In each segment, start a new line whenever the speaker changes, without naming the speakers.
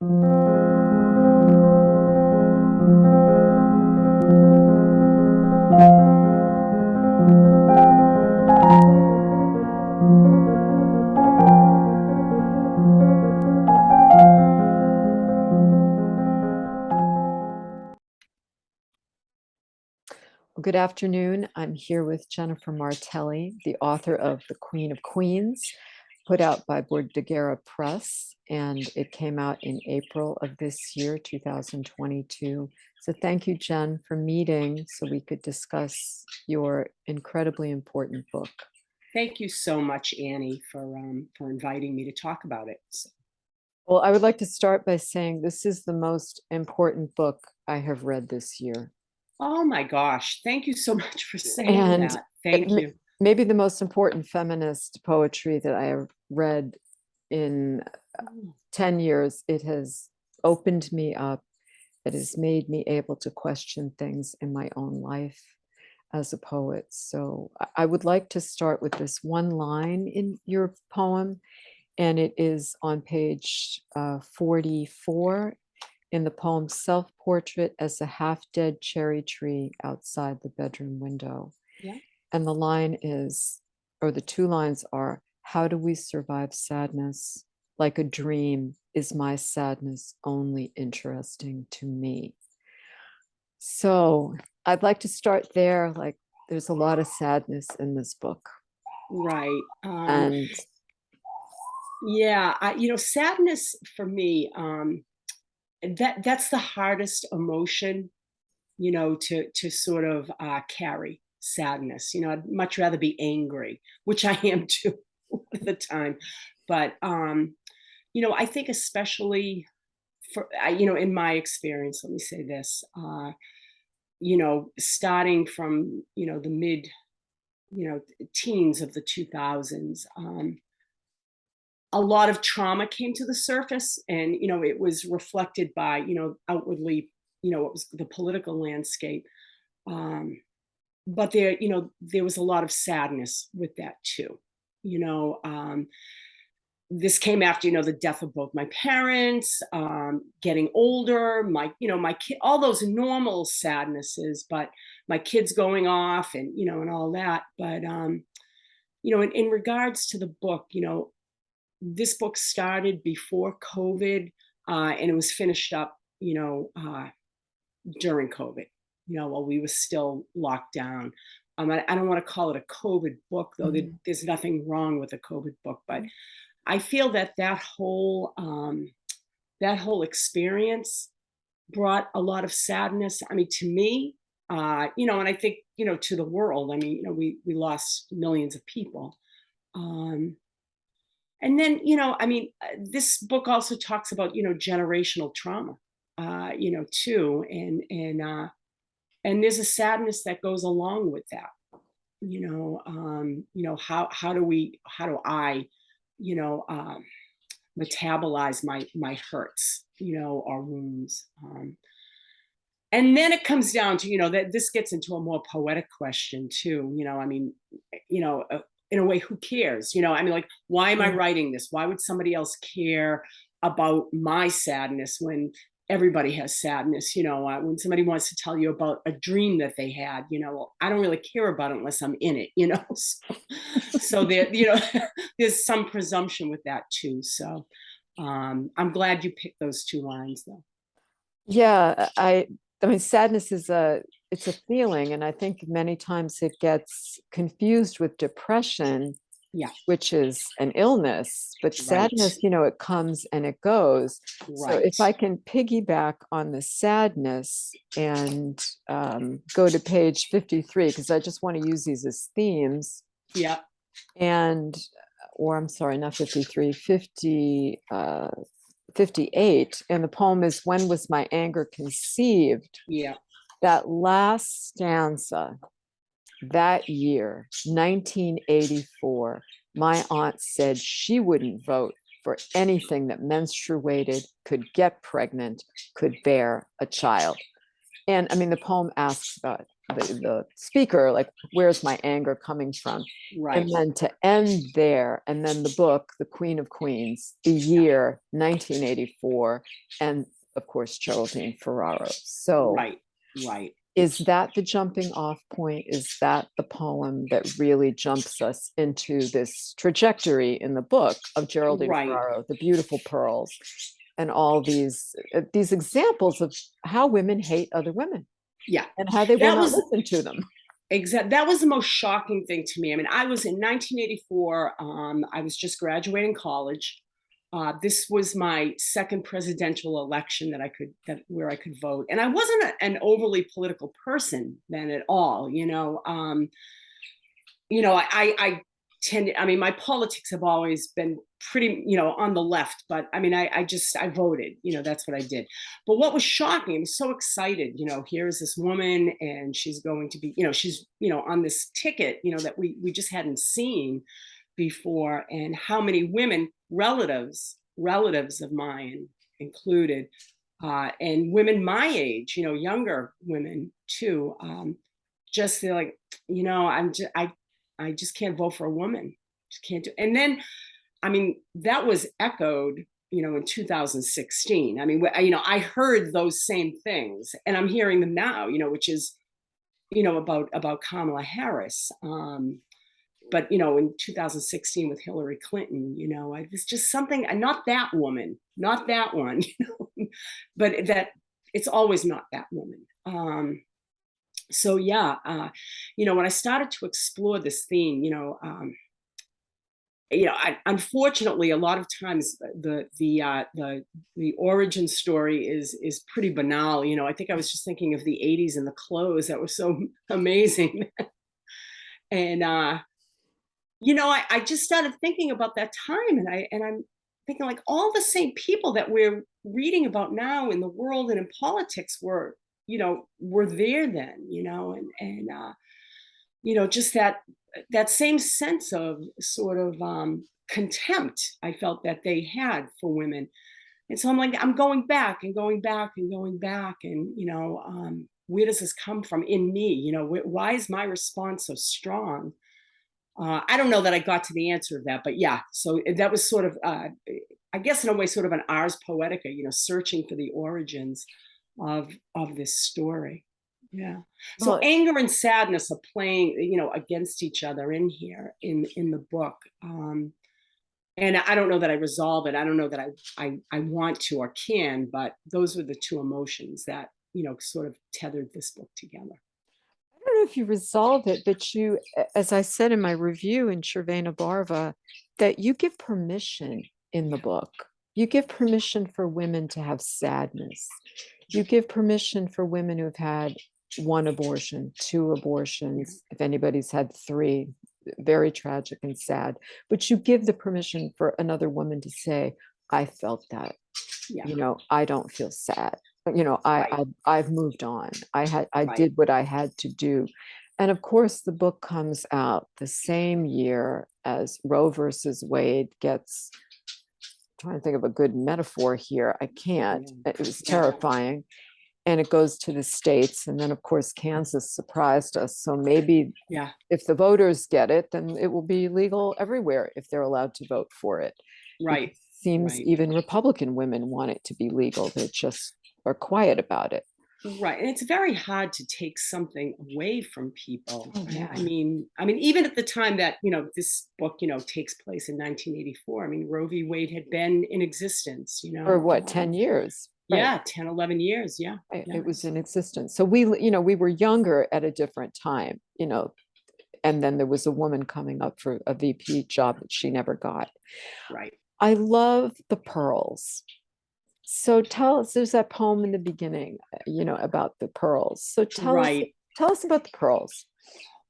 Good afternoon. I'm here with Jennifer Martelli, the author of The Queen of Queens, put out by Bordighera Press, and it came out in April of this year, 2022. So thank you, Jen, for meeting so we could discuss your incredibly important book.
Thank you so much, Annie, for inviting me to talk about it.
Well, I would like to start by saying this is the most important book I have read this year.
Oh my gosh, thank you so much for saying that. Thank you.
Maybe the most important feminist poetry that I have read in 10 years. It has opened me up. It has made me able to question things in my own life as a poet. So I would like to start with this one line in your poem, and it is on page 44 in the poem Self-Portrait as a Half-Dead Cherry Tree Outside the Bedroom Window.
Yeah.
And the line is, or the two lines are, how do we survive sadness? Like a dream, is my sadness only interesting to me? So I'd like to start there. Like, there's a lot of sadness in this book.
Right.
And
yeah, sadness for me, that's the hardest emotion, to sort of carry sadness. I'd much rather be angry, which I am too at the time. But I think especially for in my experience, let me say this, starting from the mid teens of the 2000s. A lot of trauma came to the surface, and it was reflected by outwardly what was the political landscape, but there was a lot of sadness with that too. This came after the death of both my parents, getting older, my kid, all those normal sadnesses, but my kids going off, and and all that. But in regards to the book, this book started before COVID, and it was finished up, during COVID, while we were still locked down. I don't want to call it a COVID book, though. There's nothing wrong with a COVID book, but I feel that whole experience brought a lot of sadness. I mean, to me, and I think to the world. I mean, we lost millions of people. And then, this book also talks about, generational trauma, too. And there's a sadness that goes along with that. How do I, metabolize my hurts, or wounds. And then it comes down to, that this gets into a more poetic question too. In a way, who cares? Like, why am I writing this? Why would somebody else care about my sadness when everybody has sadness? When somebody wants to tell you about a dream that they had, I don't really care about it unless I'm in it, So there, there's some presumption with that too. So I'm glad you picked those two lines, though.
Yeah, I mean, sadness is it's a feeling, and I think many times it gets confused with depression,
yeah,
which is an illness. But sadness, it comes and it goes. Right. So if I can piggyback on the sadness and go to page 53, because I just want to use these as themes.
Yeah.
Or I'm sorry, not 53, 58. And the poem is, when was my anger conceived?
Yeah.
That last stanza, that year, 1984, my aunt said she wouldn't vote for anything that menstruated, could get pregnant, could bear a child. And I mean, the poem asks about the speaker, like, where's my anger coming from?
Right.
And then to end there, and then the book, The Queen of Queens, the year 1984, and of course, Geraldine Ferraro. So
Right. Right.
is that the jumping off point? Is that the poem that really jumps us into this trajectory in the book of Geraldine
Right.
Ferraro, the beautiful pearls, and all these examples of how women hate other women?
Yeah.
And how they will
That
not
was
listen to them.
That was the most shocking thing to me. I mean, I was in 1984. I was just graduating college. This was my second presidential election where I could vote, and I wasn't an overly political person then at all. I tended. I mean, my politics have always been pretty, on the left. But I mean, I voted. That's what I did. But what was shocking, I was so excited. Here's this woman, and she's going to be, she's, on this ticket, that we just hadn't seen before, and how many women, relatives of mine included, and women my age, younger women too, just they're like, I just can't vote for a woman. Just can't do. And then, I mean, that was echoed, in 2016. I mean, I heard those same things, and I'm hearing them now, which is, about Kamala Harris. But in 2016 with Hillary Clinton, it's just something. Not that woman, not that one, but that it's always not that woman. So yeah, when I started to explore this theme, unfortunately, a lot of times the origin story is pretty banal. I think I was just thinking of the '80s and the clothes that were so amazing, and I just started thinking about that time, and I'm thinking, like, all the same people that we're reading about now in the world and in politics were there then, and just that same sense of sort of contempt I felt that they had for women. And so I'm like, I'm going back and going back and going back, and where does this come from in me? Why is my response so strong? I don't know that I got to the answer of that, but yeah. So that was sort of, I guess, in a way, sort of an ars poetica, searching for the origins of this story. Yeah. So
Well,
anger and sadness are playing, against each other in here in the book. And I don't know that I resolve it. I don't know that I want to or can, but those were the two emotions that, sort of tethered this book together.
I don't know if you resolve it, but you, as I said in my review in Cervena Barva, that you give permission in the book. You give permission for women to have sadness. You give permission for women who've had one abortion, two abortions, if anybody's had three, very tragic and sad. But you give the permission for another woman to say, I felt that.
Yeah.
I don't feel sad.
Right.
I've moved on. I
Right.
did what I had to do. And of course, the book comes out the same year as Roe versus Wade gets, trying to think of a good metaphor here. I can't. It was terrifying. And it goes to the states. And then, of course, Kansas surprised us. So maybe if the voters get it, then it will be legal everywhere if they're allowed to vote for it.
Right.
It seems even Republican women want it to be legal. They just are quiet about it.
Right. And it's very hard to take something away from people.
Oh, yeah.
I mean, even at the time that, this book, takes place in 1984, I mean, Roe v. Wade had been in existence,
For what, 10 years?
Yeah, 10, 11 years. Yeah.
It was in existence. So we were younger at a different time, and then there was a woman coming up for a VP job that she never got.
Right.
I love the pearls. So tell us, there's that poem in the beginning, about the pearls. So tell us about the pearls.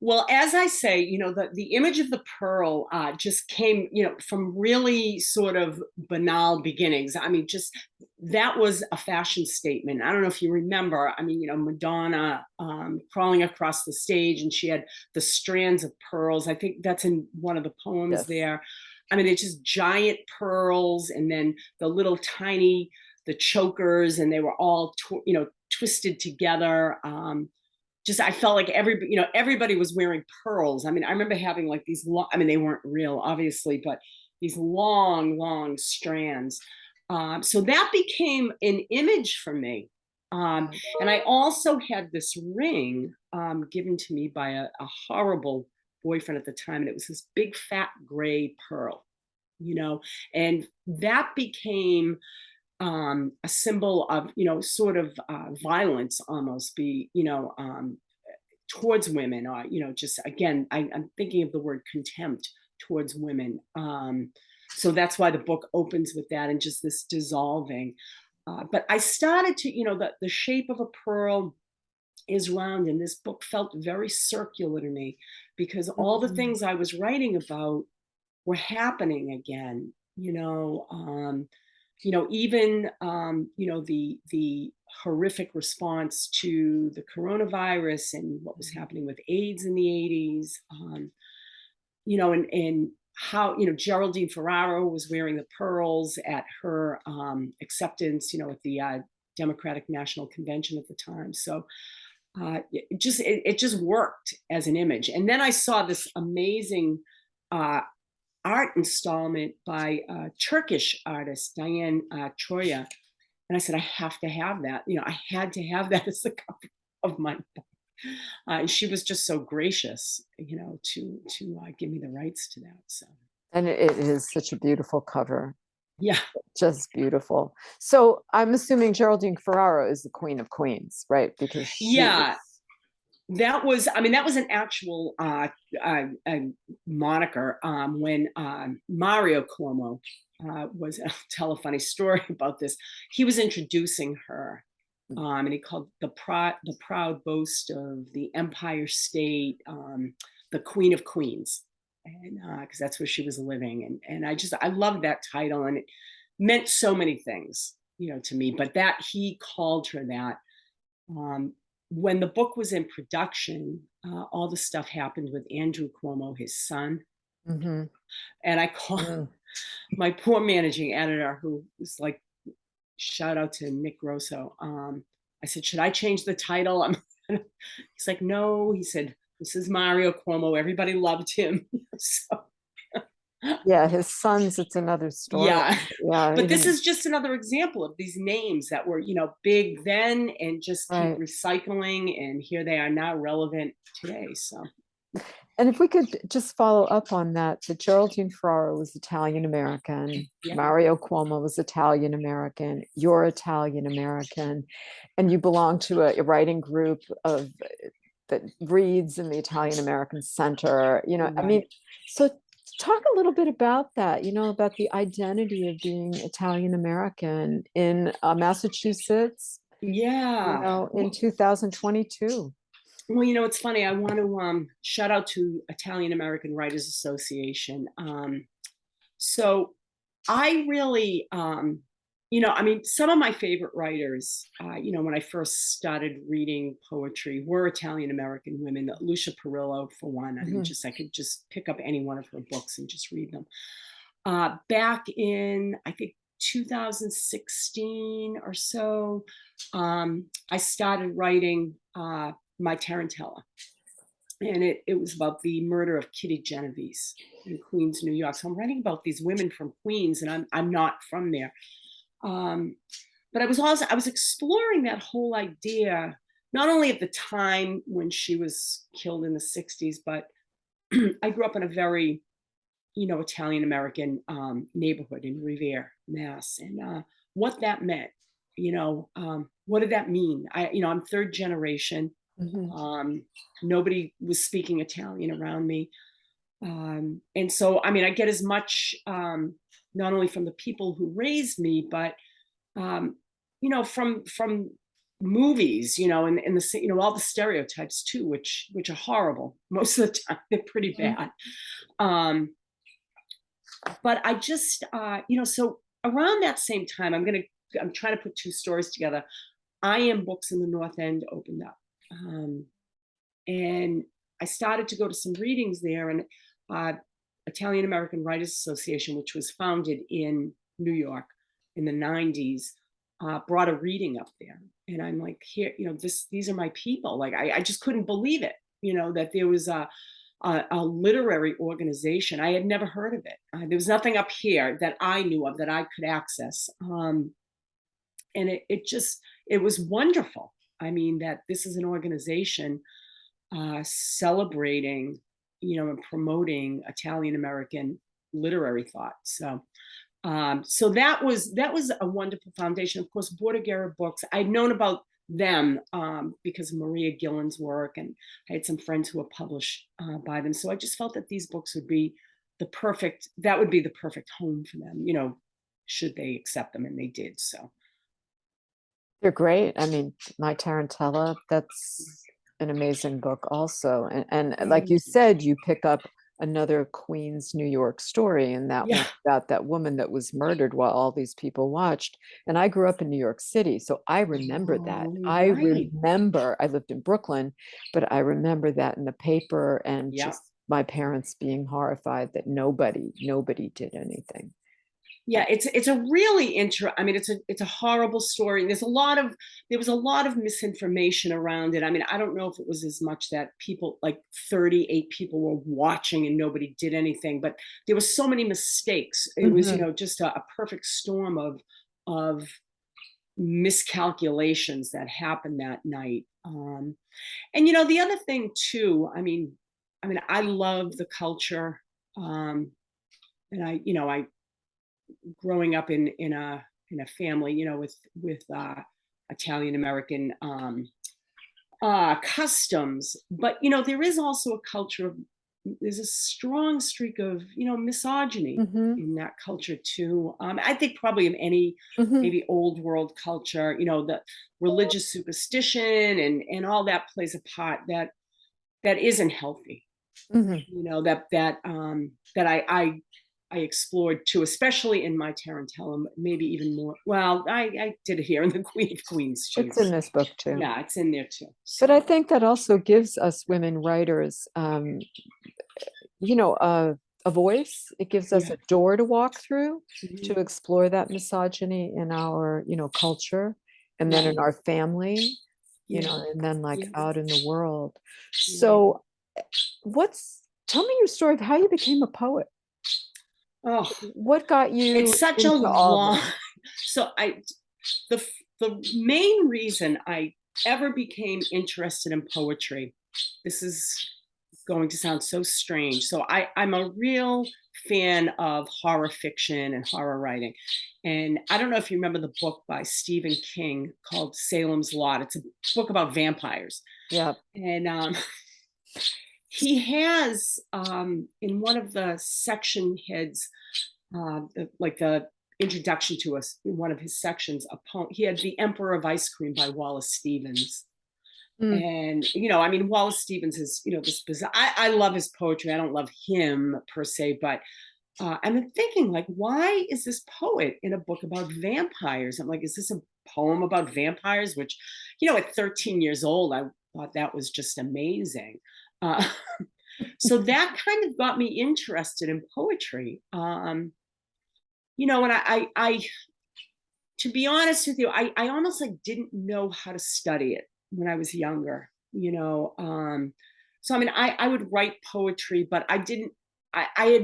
Well, as I say, the image of the pearl just came, from really sort of banal beginnings. I mean, just that was a fashion statement. I don't know if you remember. I mean, Madonna crawling across the stage, and she had the strands of pearls. I think that's in one of the poems there. I mean, it's just giant pearls, and then the little tiny chokers, and they were all twisted together. Just I felt like everybody was wearing pearls. I mean, I remember having like these long, I mean, they weren't real, obviously, but these long strands. So that became an image for me. And I also had this ring given to me by a horrible boyfriend at the time, and it was this big fat gray pearl, and that became a symbol of sort of violence, almost towards women, or just again I'm thinking of the word contempt towards women. So that's why the book opens with that, and just this dissolving. But I started to, the shape of a pearl is round, and this book felt very circular to me, because all the things I was writing about were happening again. Even the horrific response to the coronavirus and what was happening with AIDS in the 80s. And how Geraldine Ferraro was wearing the pearls at her acceptance at the Democratic National Convention at the time. So it just worked as an image. And then I saw this amazing art installment by a Turkish artist, Diane Troya, and I said, I have to have that. I had to have that as the cover of my book. And she was just so gracious, to give me the rights to that. So,
and it is such a beautiful cover.
Yeah,
just beautiful. So I'm assuming Geraldine Ferraro is the Queen of Queens, right? Because
that was an actual moniker when Mario Cuomo was. I'll tell a funny story about this. He was introducing her. And he called the proud boast of the Empire State, the Queen of Queens, and because that's where she was living, and I loved that title, and it meant so many things, to me. But that he called her that. When the book was in production, all the stuff happened with Andrew Cuomo, his son, and I called my poor managing editor, who was like, shout out to Nick Grosso. I said, should I change the title? He's like, no. He said, this is Mario Cuomo. Everybody loved him. So,
yeah, his sons, it's another story.
Yeah. But this is just another example of these names that were, big then and just keep recycling. And here they are now relevant today. So.
And if we could just follow up on that, so Geraldine Ferraro was Italian-American, Mario Cuomo was Italian-American, you're Italian-American, and you belong to a writing group that reads in the Italian-American Center, I mean, so talk a little bit about that, about the identity of being Italian-American in Massachusetts, in 2022.
Well, it's funny. I want to shout out to Italian American Writers Association. So I really, some of my favorite writers, when I first started reading poetry, were Italian American women. Lucia Perillo, for one. I could just pick up any one of her books and just read them. Back in, I think, 2016 or so, I started writing my Tarantella, and it was about the murder of Kitty Genovese in Queens, New York. So I'm writing about these women from Queens, and I'm not from there. But I was exploring that whole idea, not only at the time when she was killed in the 60s, but I grew up in a very, Italian American neighborhood in Revere, Mass, and what that meant. What did that mean? I'm third generation. Nobody was speaking Italian around me. And so, I get as much, not only from the people who raised me, but, from movies, and all the stereotypes too, which are horrible. Most of the time, they're pretty bad. But I just, so around that same time, I'm trying to put two stories together. I Am Books in the North End opened up. And I started to go to some readings there, and Italian American Writers Association, which was founded in New York in the 90s, brought a reading up there, and I'm like, here, these are my people. Like, I just couldn't believe it, that there was a literary organization. I had never heard of it. There was nothing up here that I knew of that I could access. And it was wonderful. I mean, that this is an organization celebrating, and promoting Italian American literary thought. So that was a wonderful foundation. Of course, Bordighera Books, I'd known about them because of Maria Gillen's work, and I had some friends who were published by them. So I just felt that these books would be the perfect home for them, should they accept them, and they did. So
They're great. I mean, My Tarantella, that's an amazing book also. And like you said, you pick up another Queens, New York story, and that one about that woman that was murdered while all these people watched. And I grew up in New York City, so I remember that. I remember, I lived in Brooklyn, but I remember that in the paper, and just my parents being horrified that nobody did anything.
Yeah, it's a really I mean, it's a horrible story. There was a lot of misinformation around it. I mean, I don't know if it was as much that people, like 38 people were watching and nobody did anything, but there were so many mistakes. It was, just a perfect storm of miscalculations that happened that night. And the other thing too, I mean, I love the culture. And I growing up in a family, with Italian American customs, but there is also a culture of, there's a strong streak of misogyny in that culture too. I think probably in any maybe old world culture, the religious superstition and all that plays a part that isn't healthy. That I explored too, especially in My Tarantella, maybe even more. Well, I did it here in the Queen of Queens.
It's in this book too.
Yeah, it's in there too.
But I think that also gives us women writers, a voice. It gives us a door to walk through to explore that misogyny in our, culture, and then in our family, and then out in the world. So tell me your story of how you became a poet.
Oh,
what got you?
It's such a long. So the main reason I ever became interested in poetry, this is going to sound so strange. So I'm a real fan of horror fiction and horror writing. And I don't know if you remember the book by Stephen King called Salem's Lot. It's a book about vampires.
Yeah.
And he has in one of the section heads, like the introduction to us in one of his sections, a poem. He had The Emperor of Ice Cream by Wallace Stevens. And Wallace Stevens is this bizarre, I love his poetry. I don't love him per se, but I'm thinking, like, why is this poet in a book about vampires? I'm like, is this a poem about vampires? Which, at 13 years old, I thought that was just amazing. So that kind of got me interested in poetry. And I to be honest with you, I almost didn't know how to study it when I was younger, so I would write poetry, but I didn't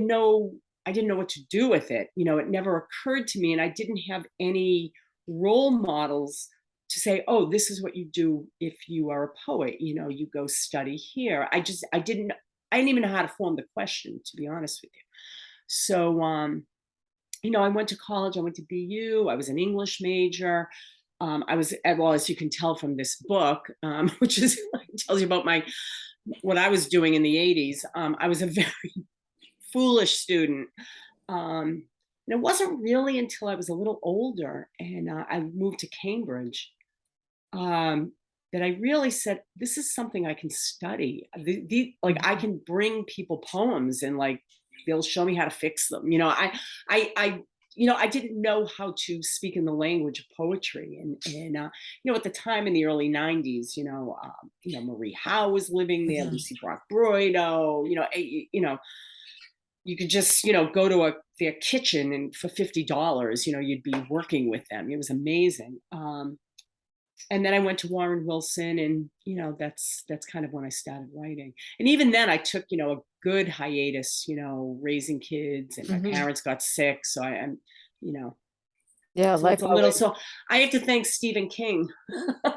know what to do with it. It never occurred to me, and I didn't have any role models to say, oh, this is what you do if you are a poet, you go study here. I didn't even know how to form the question, to be honest with you. So I went to college, I went to BU, I was an English major. I was, well, as you can tell from this book, which tells you about what I was doing in the 80s. I was a very foolish student. And it wasn't really until I was a little older and I moved to Cambridge that I really said, this is something I can study. I can bring people poems and they'll show me how to fix them. I didn't know how to speak in the language of poetry. And at the time in the early 90s, Marie Howe was living there, Lucy Brock Broido, you could just, go to their kitchen and for $50, you'd be working with them. It was amazing. And then I went to Warren Wilson, and that's kind of when I started writing. And even then I took, a good hiatus, raising kids, and my parents got sick. So I'm,
Yeah,
so it's a little, so I have to thank Stephen King.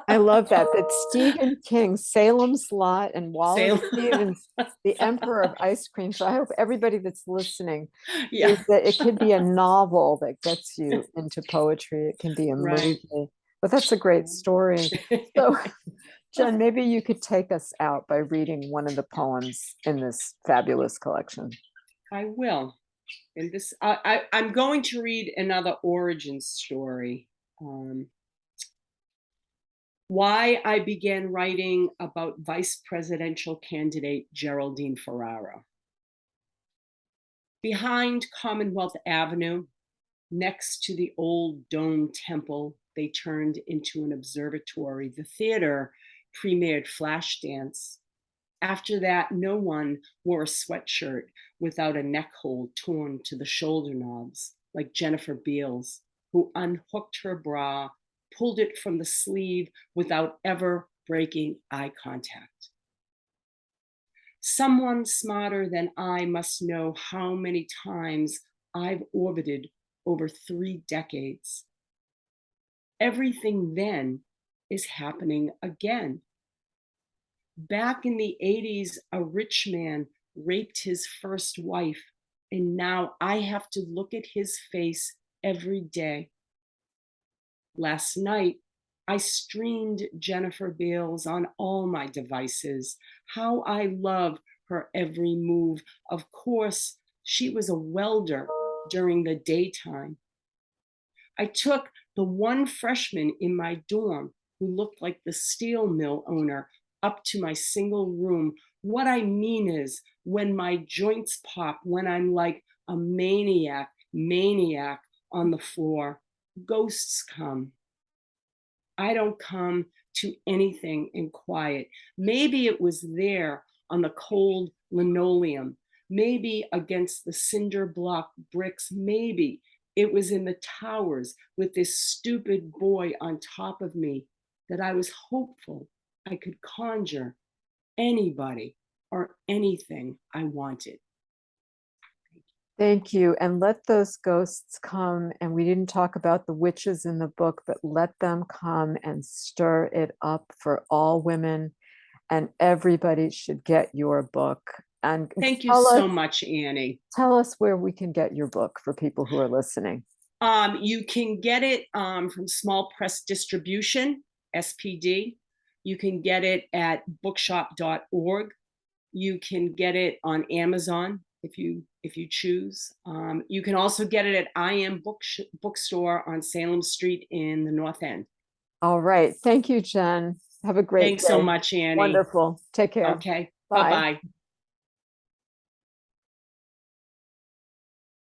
I love that. That Stephen King, Salem's Lot, and Wallace Stevens, the Emperor of Ice Cream. So I hope everybody that's listening,
Yeah,
that it could be a novel that gets you into poetry. It can be a
right.
movie. But that's a great story. So, Jen, maybe you could take us out by reading one of the poems in this fabulous collection.
I will. And this, I'm going to read another origin story. Why I began writing about vice presidential candidate Geraldine Ferraro. Behind Commonwealth Avenue, next to the old dome temple, they turned into an observatory. The theater premiered Flashdance. After that, no one wore a sweatshirt without a neck hole torn to the shoulder knobs, like Jennifer Beals, who unhooked her bra, pulled it from the sleeve without ever breaking eye contact. Someone smarter than I must know how many times I've orbited over 3 decades. Everything then is happening again. Back in the 80s, a rich man raped his first wife, and now I have to look at his face every day. Last night, I streamed Jennifer Beals on all my devices. How I love her every move. Of course, she was a welder during the daytime. I took the one freshman in my dorm who looked like the steel mill owner up to my single room. What I mean is, when my joints pop, when I'm like a maniac on the floor, ghosts come. I don't come to anything in quiet. Maybe it was there on the cold linoleum, maybe against the cinder block bricks, maybe it was in the towers with this stupid boy on top of me, that I was hopeful I could conjure anybody or anything I wanted.
Thank you. And let those ghosts come. And we didn't talk about the witches in the book, but let them come and stir it up for all women. And everybody should get your book. And
thank you so much, Annie.
Tell us where we can get your book for people who are listening.
You can get it from Small Press Distribution, SPD. You can get it at bookshop.org. You can get it on Amazon if you choose. You can also get it at I Am Bookstore on Salem Street in the North End.
All right. Thank you, Jen. Have a great day.
Thanks so much, Annie.
Wonderful. Take care.
Okay.
Bye.
Bye-bye.